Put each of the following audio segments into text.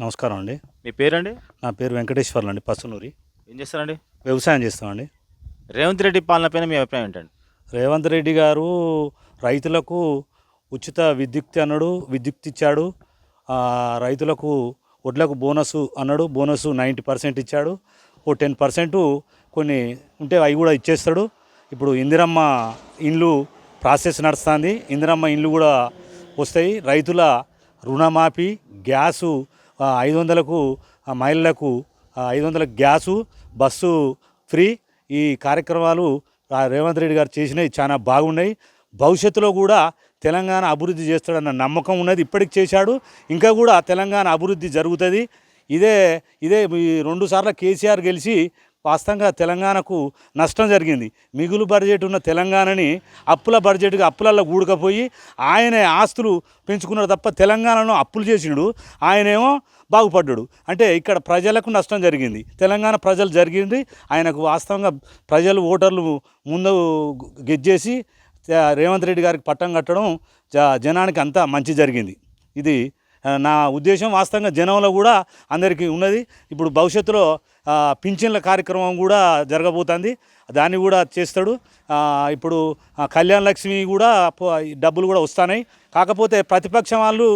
నమస్కారం అండి. మీ పేరండి? నా పేరు వెంకటేశ్వర్లు అండి, పసునూరి. ఏం చేస్తారండి? వ్యవసాయం చేస్తామండి. రేవంత్ రెడ్డి పాలన పైన మీ అభిప్రాయం ఏంటండి? రేవంత్ రెడ్డి గారు రైతులకు ఉచిత విద్యుత్ ఇచ్చాడు. రైతులకు వడ్లకు బోనస్ అన్నాడు, బోనస్ 90% ఇచ్చాడు. ఓ 10% కొన్ని ఉంటే అవి కూడా ఇచ్చేస్తాడు. ఇప్పుడు ఇందిరమ్మ ఇండ్లు ప్రాసెస్ నడుస్తుంది. ఇందిరమ్మ ఇండ్లు కూడా వస్తాయి. రైతుల రుణమాఫీ, గ్యాసు 500కు మహిళలకు 500 గ్యాసు, బస్సు ఫ్రీ. ఈ కార్యక్రమాలు రేవంత్ రెడ్డి గారు చేసినవి చాలా బాగున్నాయి. భవిష్యత్తులో కూడా తెలంగాణ అభివృద్ధి చేస్తాడన్న నమ్మకం ఉన్నది. ఇప్పటికి చేశాడు, ఇంకా కూడా తెలంగాణ అభివృద్ధి జరుగుతుంది. ఇదే ఈ 2 సార్లు కేసీఆర్ గెలిచి వాస్తవంగా తెలంగాణకు నష్టం జరిగింది. మిగులు బడ్జెట్ ఉన్న తెలంగాణని అప్పులల్లో గూడకపోయి ఆయనే ఆస్తులు పెంచుకున్నాడు తప్ప తెలంగాణను అప్పులు చేసినాడు. ఆయనేమో బాగుపడ్డాడు. అంటే ఇక్కడ ప్రజలకు నష్టం జరిగింది, తెలంగాణ ప్రజలు జరిగింది. ఆయనకు వాస్తవంగా ప్రజలు ఓటర్లు ముందు గెజ్జేసి రేవంత్ రెడ్డి గారికి పట్టం కట్టడం జనానికి అంతా మంచి జరిగింది. ఇది నా ఉద్దేశం. వాస్తవంగా జనంలో కూడా అందరికీ ఉన్నది. ఇప్పుడు భవిష్యత్తులో పింఛన్ల కార్యక్రమం కూడా జరగబోతుంది, దాన్ని కూడా చేస్తాడు. ఇప్పుడు కళ్యాణ లక్ష్మి కూడా డబ్బులు కూడా వస్తున్నాయి. కాకపోతే ప్రతిపక్షం వాళ్ళు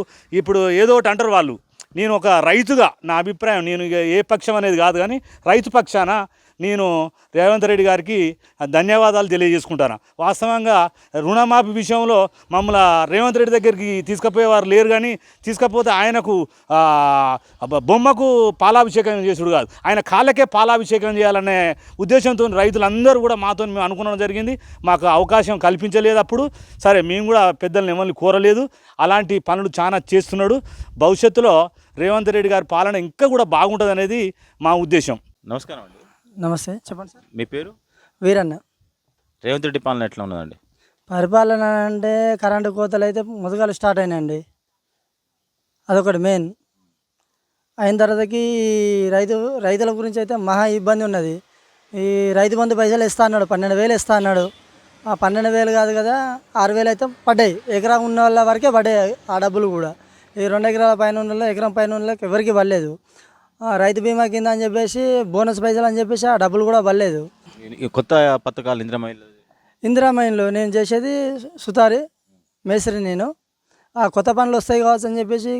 ఇప్పుడు ఏదో ఒకటి అంటారు. వాళ్ళు, నేను ఒక రైతుగా నా అభిప్రాయం, నేను ఏ పక్షం అనేది కాదు, కానీ రైతు పక్షాన నేను రేవంత్ రెడ్డి గారికి ధన్యవాదాలు తెలియజేసుకుంటాను. వాస్తవంగా రుణమాఫీ విషయంలో మమ్మల్ని రేవంత్ రెడ్డి దగ్గరికి తీసుకుపోయేవారు లేరు, కానీ తీసుకపోతే ఆయనకు బొమ్మకు పాలాభిషేకం చేసుడు కాదు, ఆయన కాళ్ళకే పాలాభిషేకం చేయాలనే ఉద్దేశంతో రైతులందరూ కూడా మాతో మేము అనుకోవడం జరిగింది. మాకు అవకాశం కల్పించలేదు అప్పుడు. సరే, మేము కూడా పెద్దలను ఎవరిని కోరలేదు. అలాంటి పనులు చాలా చేస్తున్నాడు. భవిష్యత్తులో రేవంత్ రెడ్డి గారి పాలన ఇంకా కూడా బాగుంటుంది అనేది మా ఉద్దేశం. నమస్కారం అండి. నమస్తే, చెప్పండి సార్. మీ పేరు? వీరన్న. రేవంత్ రెడ్డి పాలన ఎట్లా ఉన్నదండి? పరిపాలన అంటే కరెంటు కోతలు అయితే ముందుగా స్టార్ట్ అయినాయండి. అదొకటి మెయిన్. అయిన తర్వాతకి రైతుల గురించి అయితే మహా ఇబ్బంది ఉన్నది. ఈ రైతు బంధు పైసలు ఇస్తా అన్నాడు, 12,000 ఇస్తా అన్నాడు. ఆ 12,000 కాదు కదా, 6,000 అయితే పడ్డాయి. ఎకరా ఉన్న వాళ్ళ వరకే పడ్డాయి ఆ డబ్బులు కూడా. ఈ 2 ఎకరాల పైన ఉన్న ఎకరం పైన ఉన్న ఎవరికి పడలేదు. రైతు బీమా కింద అని చెప్పేసి బోనస్ పైసలు అని చెప్పేసి ఆ డబ్బులు కూడా పడలేదు. కొత్త పథకాలు ఇందిరామైన్లో నేను చేసేది సుతారి మేస్త్రి. నేను ఆ కొత్త పనులు వస్తాయి కావచ్చు అని చెప్పేసి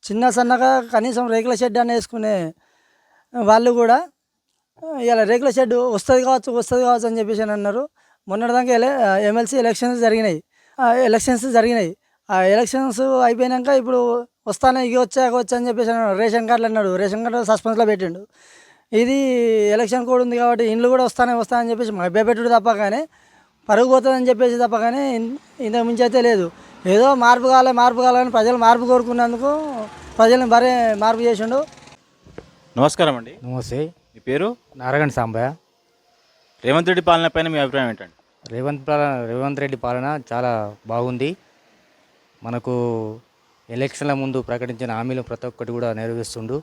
చిన్న సన్నగా కనీసం రేకుల షెడ్ అని వేసుకునే వాళ్ళు కూడా ఇలా రేకుల షెడ్ వస్తుంది కావచ్చు అని చెప్పేసి అని అన్నారు. మొన్నటిదాకా ఎమ్మెల్సీ ఎలక్షన్స్ జరిగినాయి. ఆ ఎలక్షన్స్ అయిపోయాక ఇప్పుడు వస్తానే వచ్చా అని చెప్పేసి అన్నాడు. రేషన్ కార్డులు అన్నాడు, రేషన్ కార్డు సస్పెన్స్లో పెట్టిండు. ఇది ఎలక్షన్ కోడ్ ఉంది కాబట్టి ఇండ్లు కూడా వస్తానని చెప్పేసి భయపెట్టుడు తప్ప కానీ పరుగు పోతుందని చెప్పేసి తప్ప కానీ ఇంతకు మించి అయితే లేదు. ఏదో మార్పు కావాలని ప్రజలు మార్పు కోరుకున్నందుకు ప్రజల్ని మార్పు చేసిండు. నమస్కారం అండి. నమస్తే. మీ పేరు? నారాయణ సాంబయ్య. రేవంత్ రెడ్డి పాలన పైన మీ అభిప్రాయం ఏంటండి? రేవంత్ రెడ్డి పాలన చాలా బాగుంది. మనకు ఎలక్షన్ల ముందు ప్రకటించిన హామీలు ప్రతి ఒక్కటి కూడా నెరవేరుస్తుండు.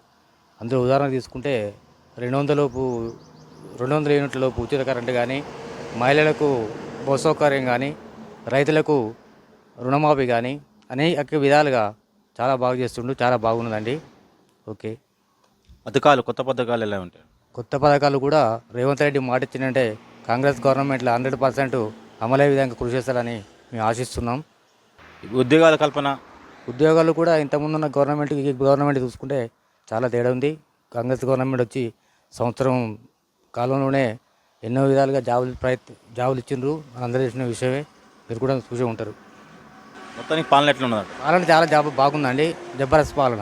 అందులో ఉదాహరణ తీసుకుంటే 200 యూనిట్ల లోపు ఉచిత కరెంటు కానీ, మహిళలకు బస్ సౌకర్యం కానీ, రైతులకు రుణమాఫీ కానీ అనేక విధాలుగా చాలా బాగా చేస్తుండు. చాలా బాగున్నదండి. ఓకే. కొత్త పథకాలు ఎలా ఉంటాయి? కొత్త పథకాలు కూడా రేవంత్ రెడ్డి మాట ఇచ్చిందంటే కాంగ్రెస్ గవర్నమెంట్లో 100% అమలయ్యే విధంగా కృషి చేస్తారని మేము ఆశిస్తున్నాం. ఉద్యోగాలు కూడా ఇంతకుముందున్న గవర్నమెంట్ చూసుకుంటే చాలా తేడా ఉంది. కాంగ్రెస్ గవర్నమెంట్ వచ్చి సంవత్సరం కాలంలోనే ఎన్నో విధాలుగా జాబులు ఇచ్చిండ్రు. అందరూ చేసిన విషయమే, మీరు కూడా చూసే ఉంటారు. మొత్తానికి పాలన ఎట్లా ఉన్నది? పాలన చాలా బాగుందండి. జబర్దస్త్ పాలన.